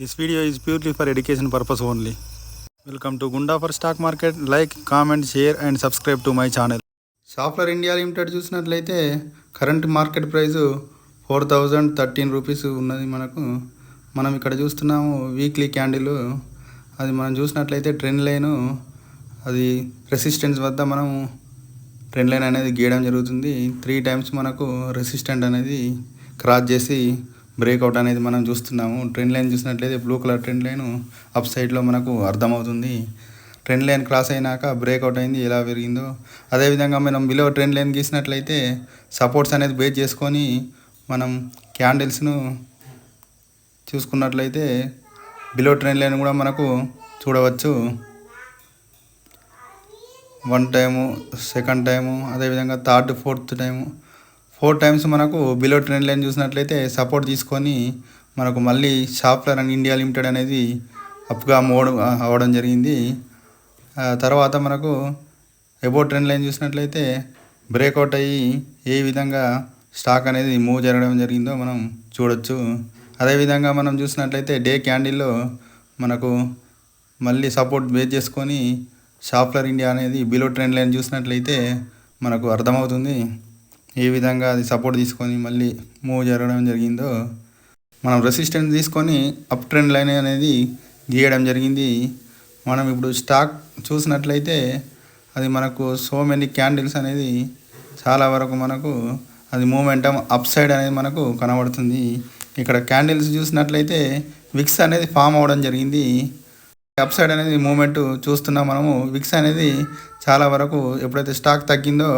This video is purely for education purpose only. Welcome to Gunda for stock market. Like, comment, share and subscribe to my channel. Software India limited చూసినట్లయితే current market price 4013 rupees ఉన్నది. మనం ఇక్కడ చూస్తున్నాము weekly candle. అది మనం చూసినట్లయితే trend line, అది resistance వద్ద మనం ట్రెండ్ లైన్ అనేది గీయడం జరుగుతుంది. 3 టైమ్స్ మనకు రెసిస్టెంట్ అనేది క్రాస్ చేసి బ్రేక్అవుట్ అనేది మనం చూస్తున్నాము. ట్రెండ్ లైన్ చూసినట్లయితే blue colour trend line up సైడ్లో మనకు అర్థమవుతుంది. ట్రెండ్ లైన్ క్రాస్ అయినాక బ్రేక్అవుట్ అయింది, ఎలా పెరిగిందో. అదేవిధంగా మనం బిలో ట్రెండ్ లైన్ గీసినట్లయితే సపోర్ట్స్ అనేది బేస్ చేసుకొని మనం క్యాండిల్స్ను చూసుకున్నట్లయితే బిలో ట్రెండ్ లైన్ కూడా మనకు చూడవచ్చు. 1 టైము, సెకండ్ టైము, అదేవిధంగా థర్డ్, ఫోర్త్ టైము, 4 టైమ్స్ మనకు బిలో ట్రెండ్ లైన్ చూసినట్లయితే సపోర్ట్ తీసుకొని మనకు మళ్ళీ సాఫ్ట్వేర్ ఇండియా లిమిటెడ్ అనేది అప్గా మూవ్ అవ్వడం జరిగింది. తర్వాత మనకు అబౌట్ ట్రెండ్ లైన్ చూసినట్లయితే బ్రేక్అవుట్ అయ్యి ఏ విధంగా స్టాక్ అనేది మూవ్ జరగడం జరిగిందో మనం చూడొచ్చు. అదేవిధంగా మనం చూసినట్లయితే డే క్యాండిల్లో మనకు మళ్ళీ సపోర్ట్ బేస్ చేసుకొని సాఫ్ట్వేర్ ఇండియా అనేది బిలో ట్రెండ్ లైన్ చూసినట్లయితే మనకు అర్థమవుతుంది ఏ విధంగా అది సపోర్ట్ తీసుకొని మళ్ళీ మూవ్ జరగడం జరిగిందో. మనం రెసిస్టెన్స్ తీసుకొని అప్ ట్రెండ్ లైన్ అనేది గీయడం జరిగింది. మనం ఇప్పుడు స్టాక్ చూసినట్లయితే అది మనకు సో మెనీ క్యాండిల్స్ అనేది చాలా వరకు మనకు అది మూమెంటం అప్ సైడ్ అనేది మనకు కనబడుతుంది. ఇక్కడ క్యాండిల్స్ చూసినట్లయితే విక్స్ అనేది ఫామ్ అవ్వడం జరిగింది. అప్ సైడ్ అనేది మూమెంట్ చూస్తున్నాం మనము. విక్స్ అనేది చాలా వరకు ఎప్పుడైతే స్టాక్ తగ్గిందో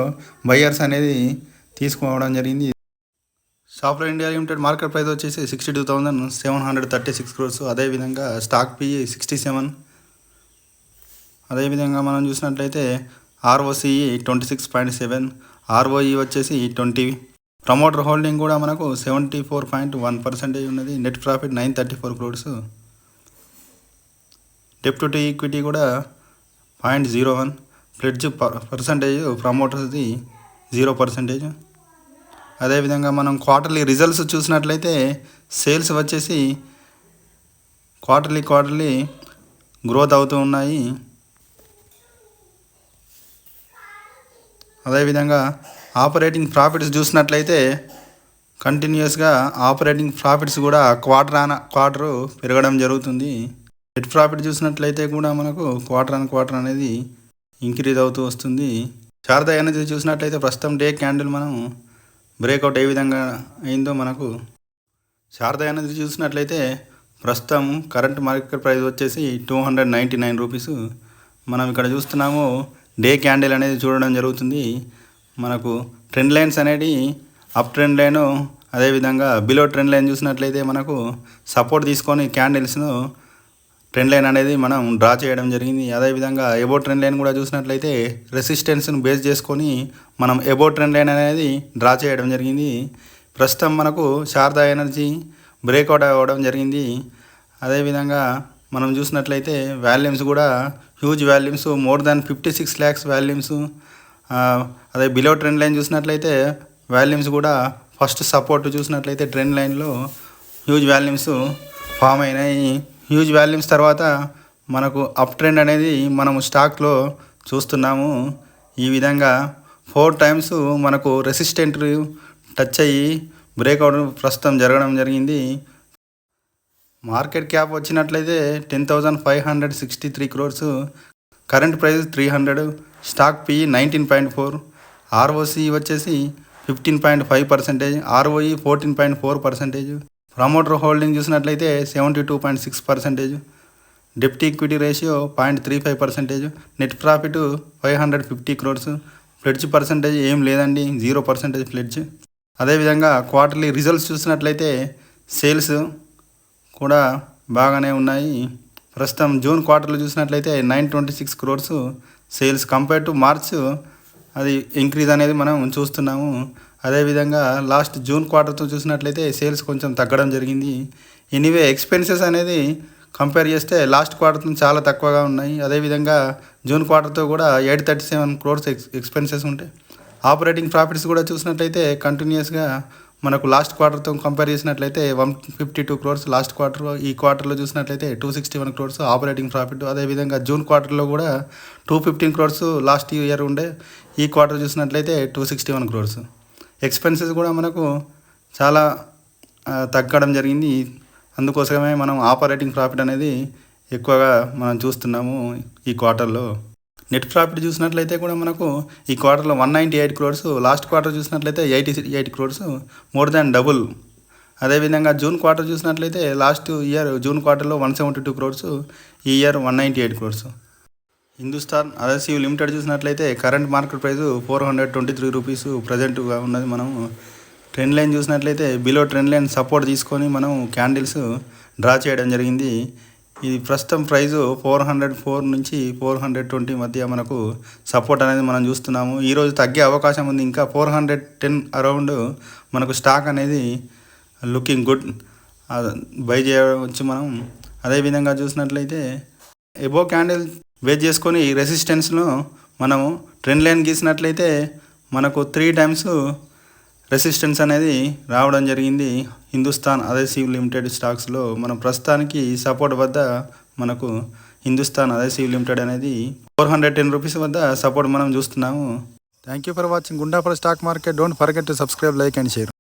బయ్యర్స్ అనేది తీసుకోవడం జరిగింది. Software India limited market price వచ్చేసి 62,736 crores. అదేవిధంగా స్టాక్ పిఈ 67. అదేవిధంగా మనం చూసినట్లయితే ఆర్ఓసిఈ 26.7, ఆర్ఓఈ వచ్చేసి 20. ప్రమోటర్ హోల్డింగ్ కూడా మనకు 74.1% ఉన్నది. Net profit 934 crores. డెప్ట్ టు ఈక్విటీ కూడా 0.01. ప్లెడ్జ్ పర్సంటేజ్ ప్రమోటర్స్ది 0%. అదేవిధంగా మనం క్వార్టర్లీ రిజల్ట్స్ చూసినట్లయితే సేల్స్ వచ్చేసి క్వార్టర్లీ గ్రోత్ అవుతూ ఉన్నాయి. అదేవిధంగా ఆపరేటింగ్ ప్రాఫిట్స్ చూసినట్లయితే కంటిన్యూస్గా ఆపరేటింగ్ ప్రాఫిట్స్ కూడా క్వార్టర్ పెరగడం జరుగుతుంది. నెట్ ప్రాఫిట్ చూసినట్లయితే కూడా మనకు క్వార్టర్ అనేది ఇంక్రీజ్ అవుతూ వస్తుంది. శారదా ఎనర్జీ చూసినట్లయితే ప్రస్తుతం డే క్యాండిల్ మనం బ్రేక్అవుట్ ఏ విధంగా అయిందో మనకు శారదా ఎనర్జీ చూసినట్లయితే ప్రస్తుతం కరెంట్ మార్కెట్ ప్రైస్ వచ్చేసి 299 రూపీస్. మనం ఇక్కడ చూస్తున్నాము డే క్యాండిల్ అనేది చూడడం జరుగుతుంది. మనకు ట్రెండ్ లైన్స్ అనేది అప్ ట్రెండ్ లైను, అదేవిధంగా బిలో ట్రెండ్ లైన్ చూసినట్లయితే మనకు సపోర్ట్ తీసుకొని క్యాండిల్స్ను ట్రెండ్ లైన్ అనేది మనం డ్రా చేయడం జరిగింది. అదేవిధంగా అబౌట్ ట్రెండ్ లైన్ కూడా చూసినట్లయితే రెసిస్టెన్స్ను బేస్ చేసుకొని మనం అబౌట్ ట్రెండ్ లైన్ అనేది డ్రా చేయడం జరిగింది. ప్రస్తుతం మనకు శారదా ఎనర్జీ బ్రేక్అవుట్ అవ్వడం జరిగింది. అదేవిధంగా మనం చూసినట్లయితే వాల్యూమ్స్ కూడా huge volumes, more than 56 lakhs volumes. అదే బిలో ట్రెండ్ లైన్ చూసినట్లయితే వాల్యూమ్స్ కూడా ఫస్ట్ సపోర్ట్ చూసినట్లయితే ట్రెండ్ లైన్లో హ్యూజ్ వాల్యూమ్స్ ఫామ్ అయినాయి. హ్యూజ్ వాల్యూమ్స్ తర్వాత మనకు అప్ ట్రెండ్ అనేది మనము స్టాక్లో చూస్తున్నాము. ఈ విధంగా 4 టైమ్స్ మనకు రెసిస్టెంట్ టచ్ అయ్యి బ్రేక్అవుట్ ప్రస్తుతం జరగడం జరిగింది. మార్కెట్ క్యాప్ వచ్చినట్లయితే 10,563 crores. Current price 300. Stock PE 19.4. ROC వచ్చేసి 15.5%, ఆర్ఓఈ 14.4%. ప్రమోటర్ హోల్డింగ్ చూసినట్లయితే 72.6%. డెప్ట్ equity ratio 0.35%. Net profit 550 crores. Pledge percentage ఏం లేదండి, 0% ప్లెడ్జ్. అదేవిధంగా క్వార్టర్లీ రిజల్ట్స్ చూసినట్లయితే సేల్స్ కూడా బాగానే ఉన్నాయి. ప్రస్తుతం జూన్ క్వార్టర్లో చూసినట్లయితే 926 crores sales compare to March అది ఇంక్రీజ్ అనేది మనం చూస్తున్నాము. అదేవిధంగా లాస్ట్ జూన్ క్వార్టర్తో చూసినట్లయితే సేల్స్ కొంచెం తగ్గడం జరిగింది. ఎనీవే ఎక్స్పెన్సెస్ అనేది కంపేర్ చేస్తే లాస్ట్ క్వార్టర్తో చాలా తక్కువగా ఉన్నాయి. అదేవిధంగా జూన్ క్వార్టర్తో కూడా 837 crores ఎక్స్పెన్సెస్ ఉంటాయి. ఆపరేటింగ్ ప్రాఫిట్స్ కూడా చూసినట్లయితే కంటిన్యూస్గా మనకు లాస్ట్ క్వార్టర్తో కంపేర్ చేసినట్లయితే 152 క్రోర్స్ లాస్ట్ క్వార్టర్, ఈ క్వార్టర్లో చూసినట్లయితే 261 క్రోర్స్ ఆపరేటింగ్ ప్రాఫిట్. అదేవిధంగా జూన్ క్వార్టర్లో కూడా 215 క్రోర్స్ లాస్ట్ ఇయర్ ఉండే, ఈ క్వార్టర్ చూసినట్లయితే 261 క్రోర్స్. ఎక్స్పెన్సెస్ కూడా మనకు చాలా తగ్గడం జరిగింది. అందుకోసమే మనం ఆపరేటింగ్ ప్రాఫిట్ అనేది ఎక్కువగా మనం చూస్తున్నాము ఈ క్వార్టర్లో. నెట్ ప్రాఫిట్ చూసినట్లయితే కూడా మనకు ఈ క్వార్టర్లో 198 క్రోర్స్, లాస్ట్ క్వార్టర్ చూసినట్లయితే 88 క్రోర్స్, మోర్ దాన్ డబుల్. అదేవిధంగా జూన్ క్వార్టర్ చూసినట్లయితే లాస్ట్ ఇయర్ జూన్ క్వార్టర్లో 172 క్రోర్స్, ఈ ఇయర్ 198 క్రోర్స్. హిందుస్థాన్ అదసివ్ లిమిటెడ్ చూసినట్లయితే కరెంట్ మార్కెట్ ప్రైస్ 423 రూపీస్ ప్రజెంట్గా ఉన్నది. మనం ట్రెండ్ లైన్ చూసినట్లయితే బిలో ట్రెండ్ లైన్ సపోర్ట్ తీసుకొని మనం క్యాండిల్స్ డ్రా చేయడం జరిగింది. ఇది ప్రస్తుతం ప్రైజు 404 నుంచి 420 మధ్య మనకు సపోర్ట్ అనేది మనం చూస్తున్నాము. ఈరోజు తగ్గే అవకాశం ఉంది, ఇంకా 410 అరౌండ్ మనకు స్టాక్ అనేది లుకింగ్ గుడ్, బై చేయవచ్చు మనం. అదేవిధంగా చూసినట్లయితే ఎబో క్యాండిల్ బేస్ చేసుకొని రెసిస్టెన్స్ను మనము ట్రెండ్ లైన్ గీసినట్లయితే మనకు 3 టైమ్స్ రెసిస్టెన్స్ అనేది రావడం జరిగింది. హిందుస్థాన్ అదసివ్ లిమిటెడ్ స్టాక్స్లో మనం ప్రస్తుతానికి సపోర్ట్ వద్ద మనకు హిందుస్థాన్ అదసివ్ లిమిటెడ్ అనేది 410 రూపీస్ వద్ద సపోర్ట్ మనం చూస్తున్నాము. Thank you for watching Gundapal stock market. Don't forget to subscribe, like and share.